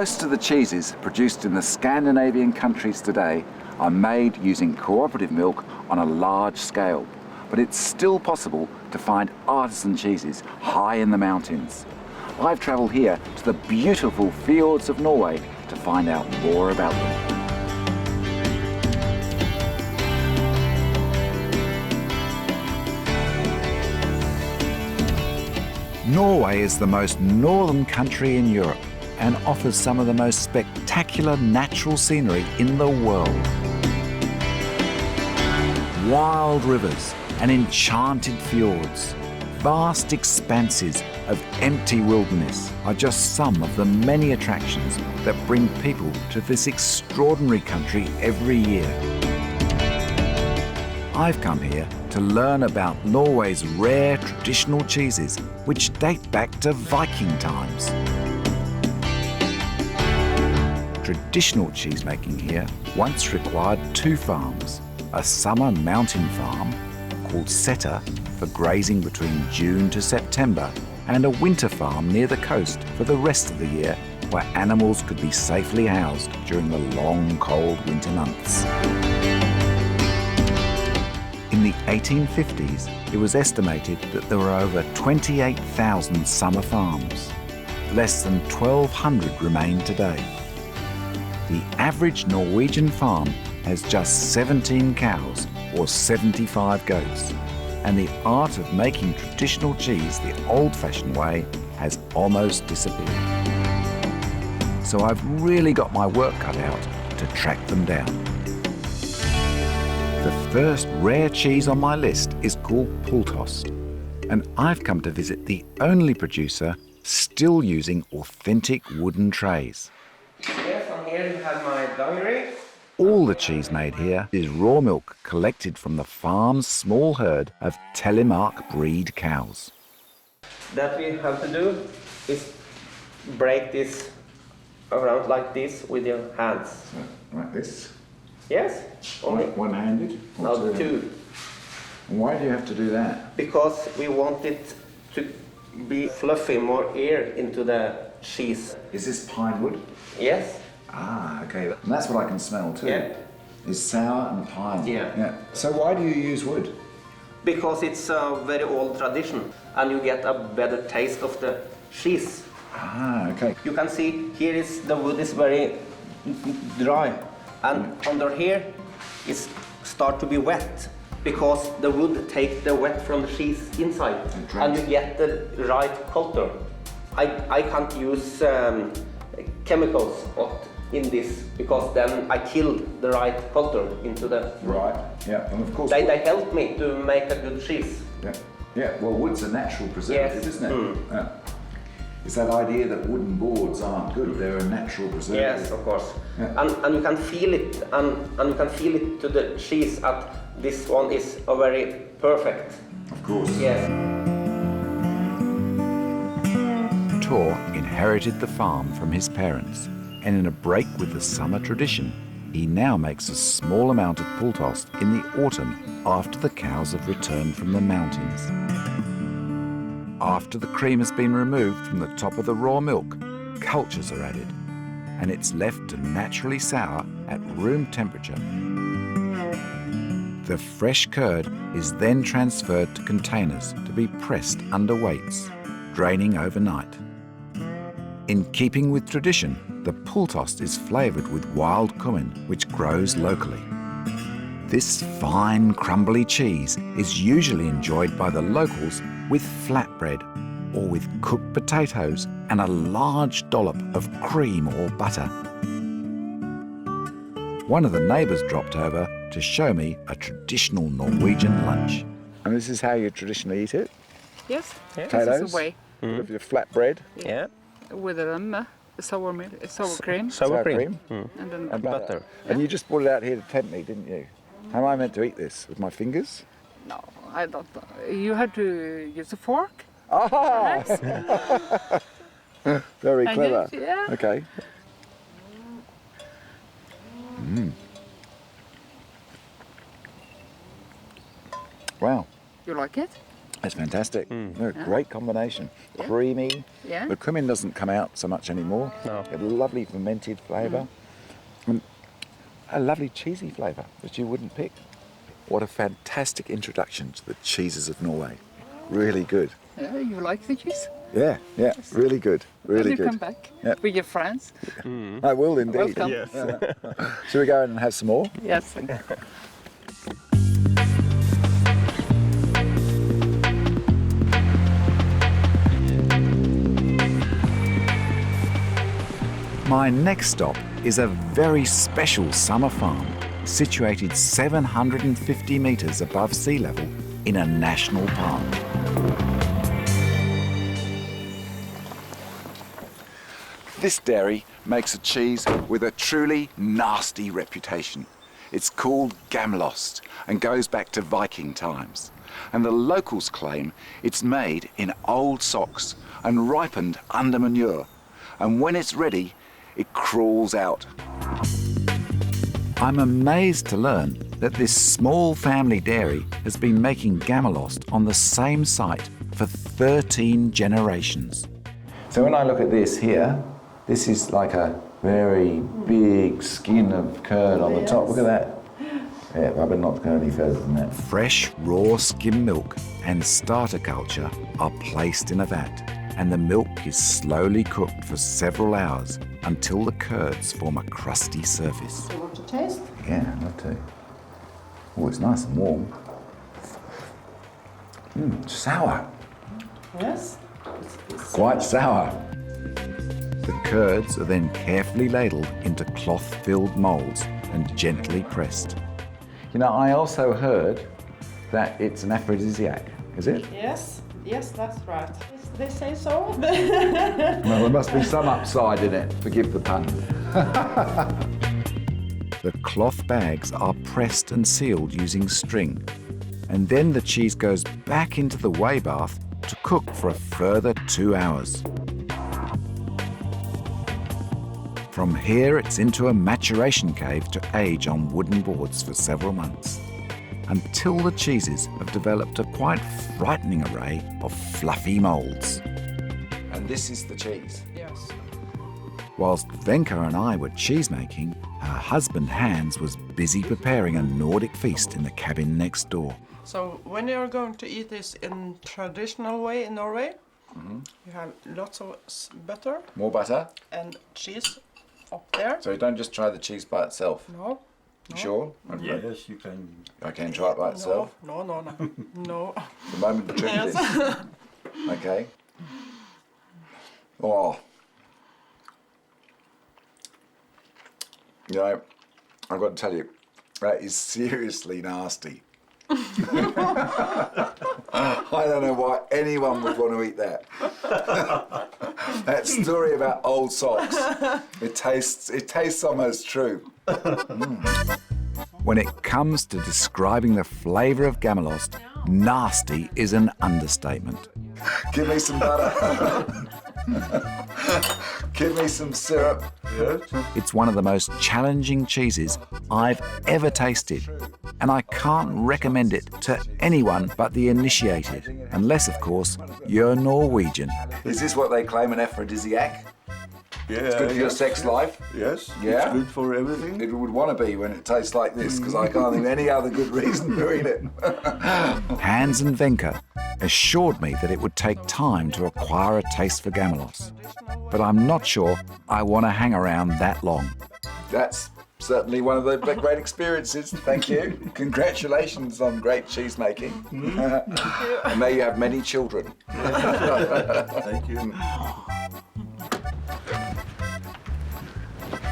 Most of the cheeses produced in the Scandinavian countries today are made using cooperative milk on a large scale, but it's still possible to find artisan cheeses high in the mountains. I've travelled here to the beautiful fjords of Norway to find out more about them. Norway is the most northern country in Europe and offers some of the most spectacular natural scenery in the world. Wild rivers and enchanted fjords, vast expanses of empty wilderness are just some of the many attractions that bring people to this extraordinary country every year. I've come here to learn about Norway's rare traditional cheeses, which date back to Viking times. Traditional cheesemaking here once required two farms, a summer mountain farm called Setter for grazing between June to September, and a winter farm near the coast for the rest of the year where animals could be safely housed during the long cold winter months. In the 1850s, it was estimated that there were over 28,000 summer farms. Less than 1,200 remain today. The average Norwegian farm has just 17 cows or 75 goats, and the art of making traditional cheese the old-fashioned way has almost disappeared. So I've really got my work cut out to track them down. The first rare cheese on my list is called Pulltost, and I've come to visit the only producer still using authentic wooden trays. Yes, and here you have my diary. All the cheese made here is raw milk collected from the farm's small herd of Telemark breed cows. That we have to do is break this around like this with your hands. Like this? Yes? Only One-handed? now two. And why do you have to do that? Because we want it to be fluffy, more air into the cheese. Is this pine wood? Yes? Ah, okay. And that's what I can smell too. Yeah. Is sour and pine. Yeah. So why do you use wood? Because it's a very old tradition and you get a better taste of the cheese. Ah, okay. You can see here is the wood is very dry, and under here it start to be wet because the wood takes the wet from the cheese inside and you get the right color. I can't use chemicals in this because then I killed the right color into the... Right, yeah, and of course... They help me to make a good cheese. Yeah, well, wood's a natural preservative, isn't it? Yeah. It's that idea that wooden boards aren't good, they're a natural preservative. Yes, of course. Yeah. And you can feel it, and you can feel it to the cheese that this one is a very perfect. Of course. Yes. Tor inherited the farm from his parents, and in a break with the summer tradition, he now makes a small amount of Pulltost in the autumn after the cows have returned from the mountains. After the cream has been removed from the top of the raw milk, cultures are added, and it's left to naturally sour at room temperature. The fresh curd is then transferred to containers to be pressed under weights, draining overnight. In keeping with tradition, the Pulltost is flavoured with wild cumin, which grows locally. This fine, crumbly cheese is usually enjoyed by the locals with flatbread or with cooked potatoes and a large dollop of cream or butter. One of the neighbours dropped over to show me a traditional Norwegian lunch. And this is how you traditionally eat it? Yes, Potatoes? this is the way. With your flatbread? Yeah. With sour milk, sour cream. Sour cream. And then And butter. And you just brought it out here to tempt me, didn't you? How am I meant to eat this? With my fingers? No, I don't know. You have to use a fork. Ah! Very And clever. yeah. Okay. Wow. You like it? That's fantastic. They're a great combination. Creamy. Yeah. The cumin doesn't come out so much anymore. No. A lovely fermented flavour. And a lovely cheesy flavour that you wouldn't pick. What a fantastic introduction to the cheeses of Norway. Really good. Yeah, you like the cheese? Yeah, really good. Really You good. come back Yeah. with your friends. I will indeed. Welcome. Yes. Shall we go and have some more? Yes. Thank you. My next stop is a very special summer farm situated 750 metres above sea level in a national park. This dairy makes a cheese with a truly nasty reputation. It's called Gammelost and goes back to Viking times. And the locals claim it's made in old socks and ripened under manure. And when it's ready, it crawls out. I'm amazed to learn that this small family dairy has been making Gammelost on the same site for 13 generations. So when I look at this here, this is like a very big skin of curd on the top. Look at that. Yeah, I better not go any further than that. Fresh, raw skim milk and starter culture are placed in a vat, and the milk is slowly cooked for several hours until the curds form a crusty surface. You want to taste? Yeah, I'd love to. Oh, it's nice and warm. Sour. Yes. Quite sour. The curds are then carefully ladled into cloth-filled moulds and gently pressed. You know, I also heard that it's an aphrodisiac, is it? Yes, that's right. They say so. Well, there must be some upside in it, forgive the pun. The cloth bags are pressed and sealed using string, and then the cheese goes back into the whey bath to cook for a further 2 hours. From here, it's into a maturation cave to age on wooden boards for several months, until the cheeses have developed a quite frightening array of fluffy moulds. And this is the cheese. Yes. Whilst Venka and I were cheese making, her husband Hans was busy preparing a Nordic feast in the cabin next door. So when you're going to eat this in traditional way in Norway, you have lots of butter More butter? and cheese up there. So you don't just try the cheese by itself. No. You sure? Yes, you can. I can try it by itself. No. No. The moment the truth Yes. is. Okay. Oh. You know, I've got to tell you, that is seriously nasty. I don't know why anyone would want to eat that. That story about old socks, it tastes almost true. When it comes to describing the flavour of Gammelost, nasty is an understatement. Give me some butter. Give me some syrup. Yes. It's one of the most challenging cheeses I've ever tasted, and I can't recommend it to anyone but the initiated, unless, of course, you're Norwegian. Is this what they claim an aphrodisiac? Yeah. It's good for your sex life? Yes. Yeah? It's good for everything. It would want to be when it tastes like this, because I can't think of any other good reason to eat it. Hans and Venka assured me that it would take time to acquire a taste for Gammelost, but I'm not sure I want to hang around that long. That's certainly one of the great experiences. Thank you. Congratulations on great cheese making. And may you have many children. Thank you.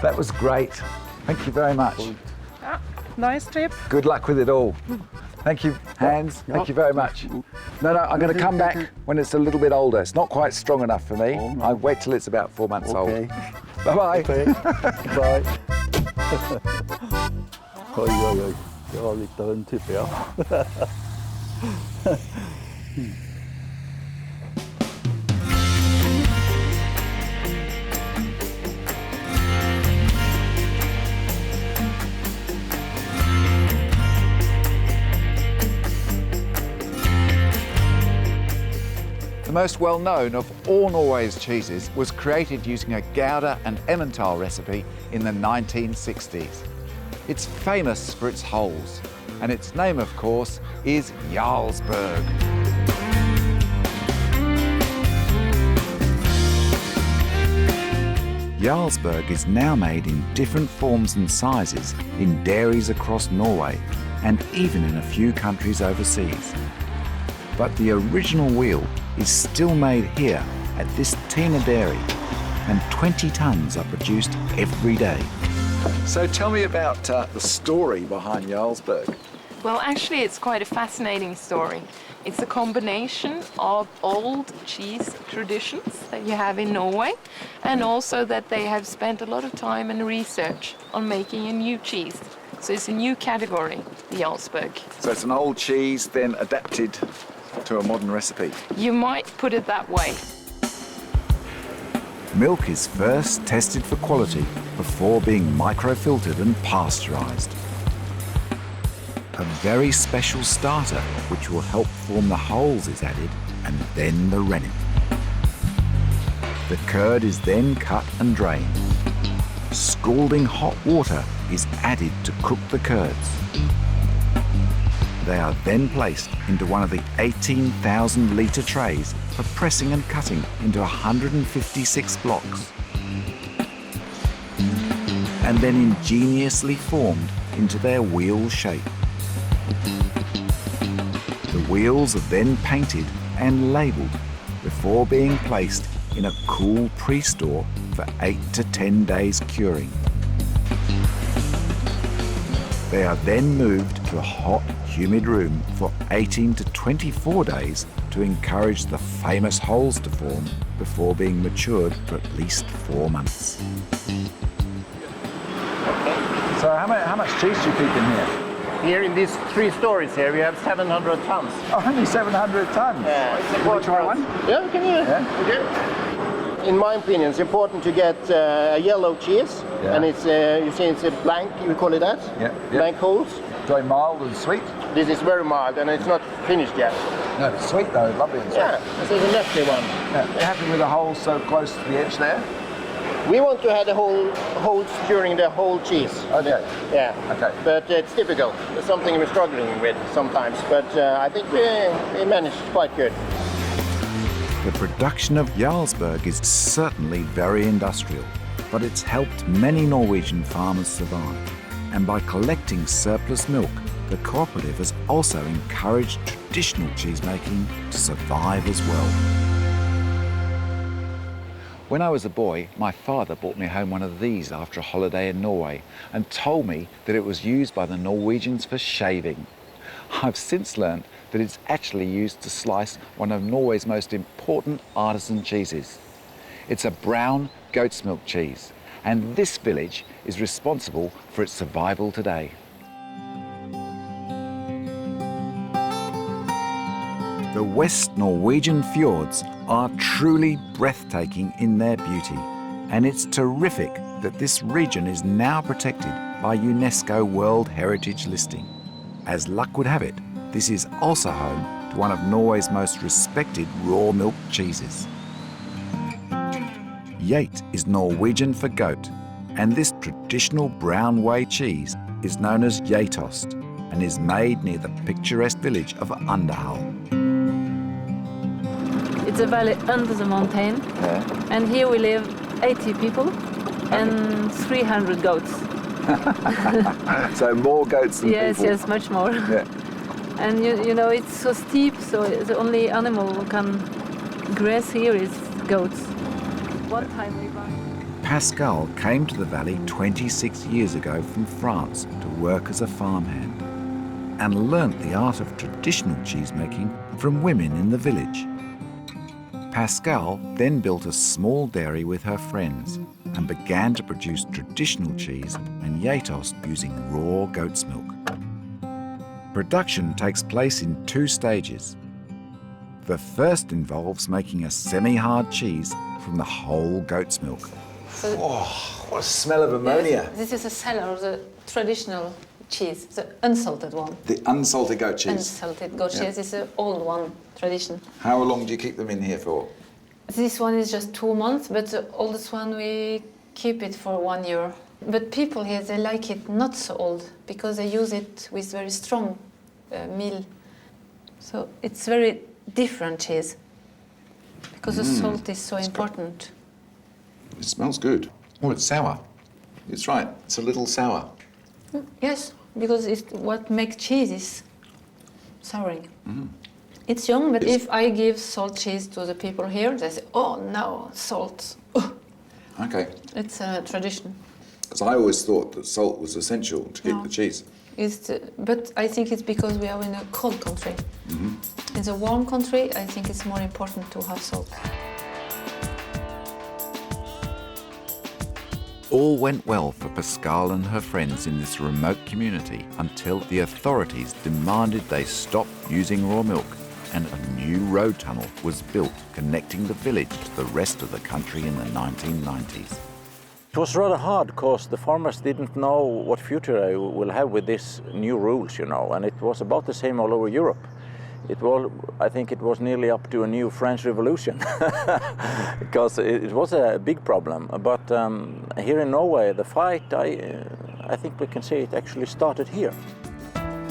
That was great. Thank you very much. Nice trip. Good luck with it all. Thank you, Hans. Thank you very much. No, I'm going to come back when it's a little bit older. It's not quite strong enough for me. I wait till it's about 4 months old. Bye-bye. Okay. Bye. Oj, oj, oj. Jag har lite hundtyp, ja. most well-known of all Norway's cheeses was created using a Gouda and Emmental recipe in the 1960s. It's famous for its holes, and its name, of course, is Jarlsberg. Jarlsberg is now made in different forms and sizes in dairies across Norway and even in a few countries overseas. But the original wheel is still made here at this Tina dairy, and 20 tonnes are produced every day. So tell me about the story behind Jarlsberg. Well, actually, it's quite a fascinating story. It's a combination of old cheese traditions that you have in Norway, and also that they have spent a lot of time and research on making a new cheese. So it's a new category, the Jarlsberg. So it's an old cheese then adapted to a modern recipe. You might put it that way. Milk is first tested for quality before being microfiltered and pasteurised. A very special starter which will help form the holes is added, and then the rennet. The curd is then cut and drained. Scalding hot water is added to cook the curds. They are then placed into one of the 18,000 litre trays for pressing and cutting into 156 blocks, and then ingeniously formed into their wheel shape. The wheels are then painted and labelled before being placed in a cool pre-store for 8 to 10 days curing. They are then moved to a hot, humid room for 18 to 24 days to encourage the famous holes to form before being matured for at least 4 months. So how much cheese do you keep in here? Here in these 3 stories here, we have 700 tons. Oh, only 700 tonnes. Yeah, it's Can we important. try one? Yeah, can you? Yeah. Okay. In my opinion, it's important to get a yellow cheese, Yeah. and it's you see it's a blank. You call it that? Yeah. Blank holes. Very mild and sweet. This is very mild, and it's not finished yet. No, it's sweet though, lovely and sweet. Yeah, this is a lovely one. Yeah. You're happy with the hole so close to the edge there? We want to have the holes during the whole cheese. Okay. Yeah. Okay. But it's difficult. It's something we're struggling with sometimes. But I think we managed quite good. The production of Jarlsberg is certainly very industrial, but it's helped many Norwegian farmers survive. And by collecting surplus milk, the cooperative has also encouraged traditional cheesemaking to survive as well. When I was a boy, my father brought me home one of these after a holiday in Norway and told me that it was used by the Norwegians for shaving. I've since learned that it's actually used to slice one of Norway's most important artisan cheeses. It's a brown goat's milk cheese, and this village is responsible for its survival today. The West Norwegian fjords are truly breathtaking in their beauty, and it's terrific that this region is now protected by UNESCO World Heritage listing. As luck would have it, this is also home to one of Norway's most respected raw milk cheeses. Geit is Norwegian for goat, and this traditional brown whey cheese is known as Ghetost and is made near the picturesque village of Underhall. It's a valley under the mountain, and here we live 80 people and 300 goats. So more goats than Yes, people. yes, much more. Yeah. And you know, it's so steep, so the only animal who can graze here is goats. One time we buy. Pascal came to the valley 26 years ago from France to work as a farmhand and learnt the art of traditional cheesemaking from women in the village. Pascal then built a small dairy with her friends and began to produce traditional cheese and Ghetost using raw goat's milk. Production takes place in 2 stages. The first involves making a semi-hard cheese from the whole goat's milk. So Oh, what a smell of ammonia. this is a cellar of the traditional cheese, the unsalted one. The unsalted goat cheese. Unsalted goat cheese is an old one tradition. How long do you keep them in here for? This one is just 2 months, but the oldest one we keep it for 1 year. But people here, they like it not so old because they use it with very strong meal. So it's very different cheese because the salt is so important. It smells good. Oh, it's sour. It's right. It's a little sour. Yes, because it's what makes cheese is souring. It's young, but if I give salt cheese to the people here, they say, oh no, salt. Okay. It's a tradition. Because I always thought that salt was essential to keep the cheese. But I think it's because we are in a cold country. In a warm country, I think it's more important to have salt. All went well for Pascal and her friends in this remote community until the authorities demanded they stop using raw milk, and a new road tunnel was built connecting the village to the rest of the country in the 1990s. It was rather hard because the farmers didn't know what future they will have with these new rules, you know, and it was about the same all over Europe. I think it was nearly up to a new French Revolution because it was a big problem. But here in Norway, the fight, I think we can say it actually started here.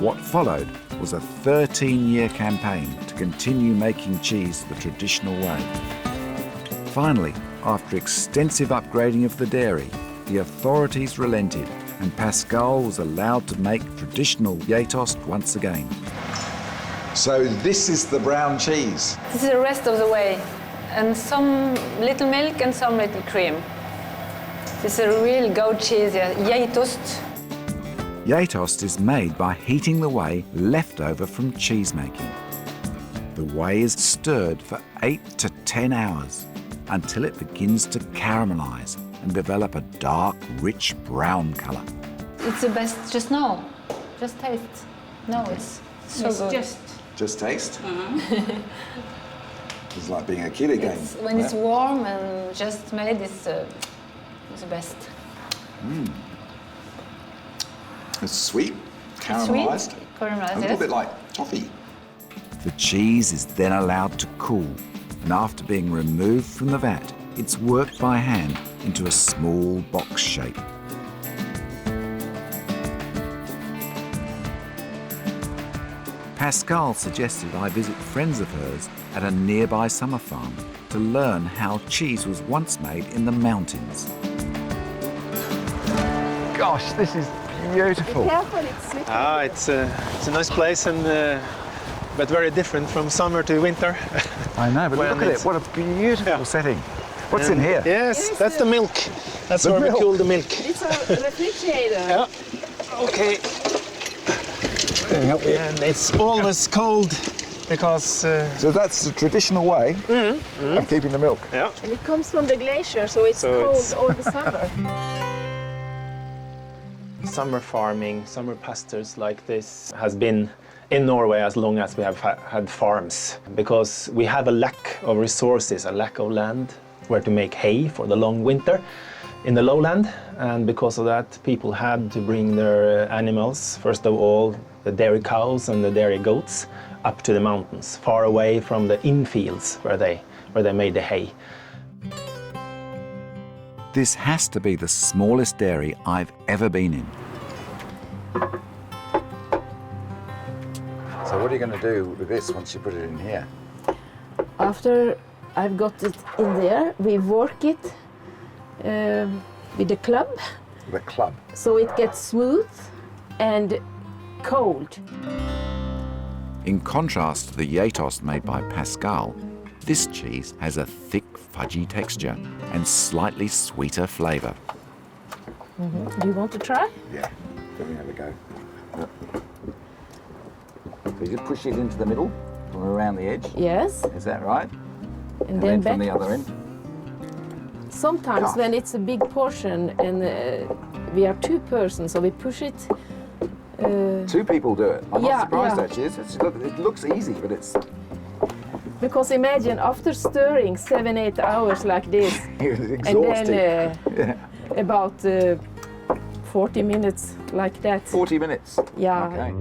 What followed was a 13-year campaign to continue making cheese the traditional way. Finally, after extensive upgrading of the dairy, the authorities relented and Pascal was allowed to make traditional Ghetost once again. So this is the brown cheese. This is the rest of the way, and some little milk and some little cream. This is a real goat cheese, Ghetost. Ghetost is made by heating the whey left over from cheese making. The whey is stirred for 8 to 10 hours until it begins to caramelize and develop a dark, rich brown colour. It's the best just now. Just taste. No, it's so good. Just taste? It's like being a kid again. When it's warm and just made, it's the best. It's sweet, caramelised. Sweet, caramelised, a little bit like toffee. The cheese is then allowed to cool, and after being removed from the vat, it's worked by hand into a small box shape. Pascal suggested I visit friends of hers at a nearby summer farm to learn how cheese was once made in the mountains. Gosh, this is beautiful. Be careful, it's slippery. It's a nice place, and but very different from summer to winter. I know, but look at it, what a beautiful setting. What's in here? Yes, that's the milk. That's where we cool the milk. It's a refrigerator. Yeah. Okay. And it's always cold because... So that's the traditional way of keeping the milk? Yeah. And it comes from the glacier, so it's cold all the summer. Summer farming, summer pastures like this has been in Norway as long as we have had farms, because we have a lack of resources, a lack of land where to make hay for the long winter in the lowland, and because of that people had to bring their animals, first of all the dairy cows and the dairy goats, up to the mountains, far away from the infields where they made the hay. This has to be the smallest dairy I've ever been in. So what are you going to do with this once you put it in here? After I've got it in there, we work it with the club. The club? So it gets smooth and cold. In contrast to the Ghetost made by Pascal, this cheese has a thick, fudgy texture and slightly sweeter flavour. Do you want to try? Yeah, let me have a go. So you just push it into the middle from around the edge? Yes. Is that right? And then from back. the other end? Sometimes when it's a big portion and we are 2 persons, so we push it. 2 people do it. I'm not surprised yeah. actually. It looks easy, but it's... Because imagine after stirring 7-8 hours like this, It's and exhausting. then about 40 minutes like that. 40 minutes? Yeah. Okay.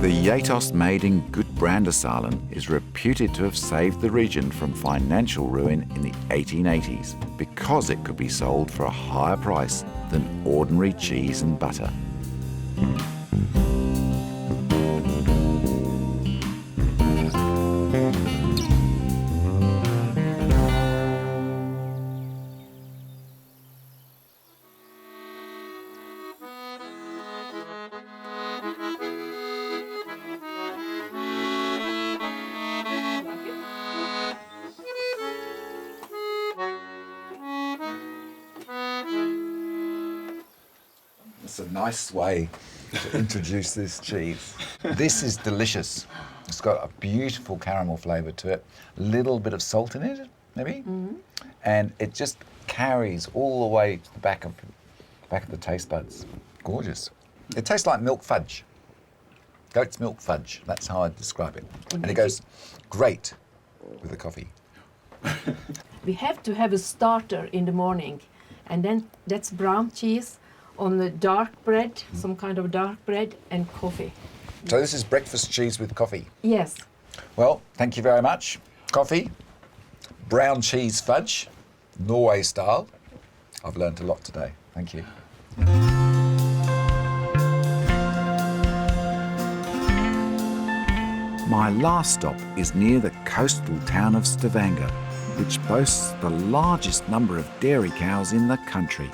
The Ghetost made in Gudbrandsdalen is reputed to have saved the region from financial ruin in the 1880s because it could be sold for a higher price than ordinary cheese and butter. It's a nice way to introduce this cheese. This is delicious. It's got a beautiful caramel flavour to it, a little bit of salt in it, maybe, and it just carries all the way to the back of the taste buds. Gorgeous. It tastes like milk fudge. Goat's milk fudge. That's how I'd describe it. And it goes great with the coffee. We have to have a starter in the morning, and then that's brown cheese on the dark bread, some kind of dark bread, and coffee. So this is breakfast cheese with coffee? Yes. Well, thank you very much. Coffee, brown cheese fudge, Norway style. I've learnt a lot today. Thank you. My last stop is near the coastal town of Stavanger, which boasts the largest number of dairy cows in the country.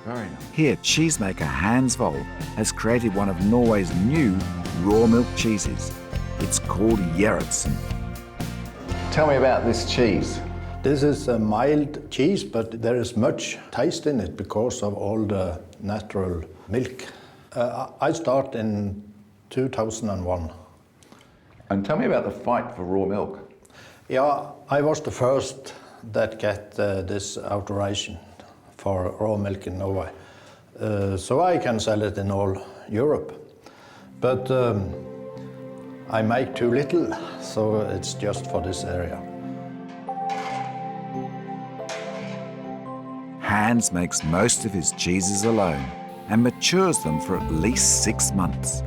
Very nice. Here, cheesemaker Hans Vold has created one of Norway's new raw milk cheeses. It's called Gjertsen. Tell me about this cheese. This is a mild cheese, but there is much taste in it because of all the natural milk. I started in 2001. And tell me about the fight for raw milk. Yeah, I was the first that got this authorization for raw milk in Norway. So I can sell it in all Europe. But I make too little, so it's just for this area. Hans makes most of his cheeses alone and matures them for at least 6 months.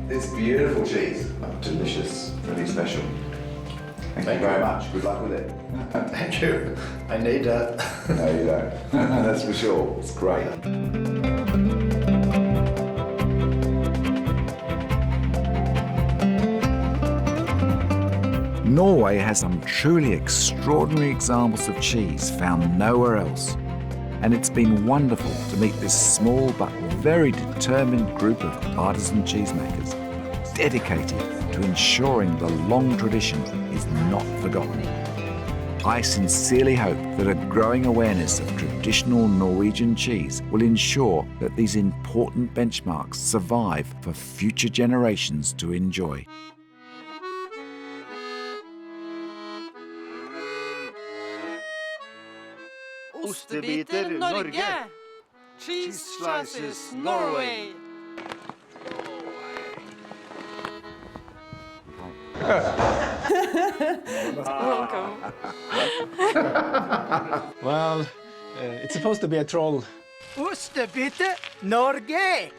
This beautiful cheese, delicious, really special. Thank you very much. Good luck with it. Thank you. I need that. No, you don't. That's for sure. It's great. Norway has some truly extraordinary examples of cheese found nowhere else. And it's been wonderful to meet this small but very determined group of artisan cheesemakers, dedicated to ensuring the long tradition is not forgotten. I sincerely hope that a growing awareness of traditional Norwegian cheese will ensure that these important benchmarks survive for future generations to enjoy. Ostebiter Norge. Cheese slices Norway. Welcome. Well, it's supposed to be a troll. Ostebiter Norge.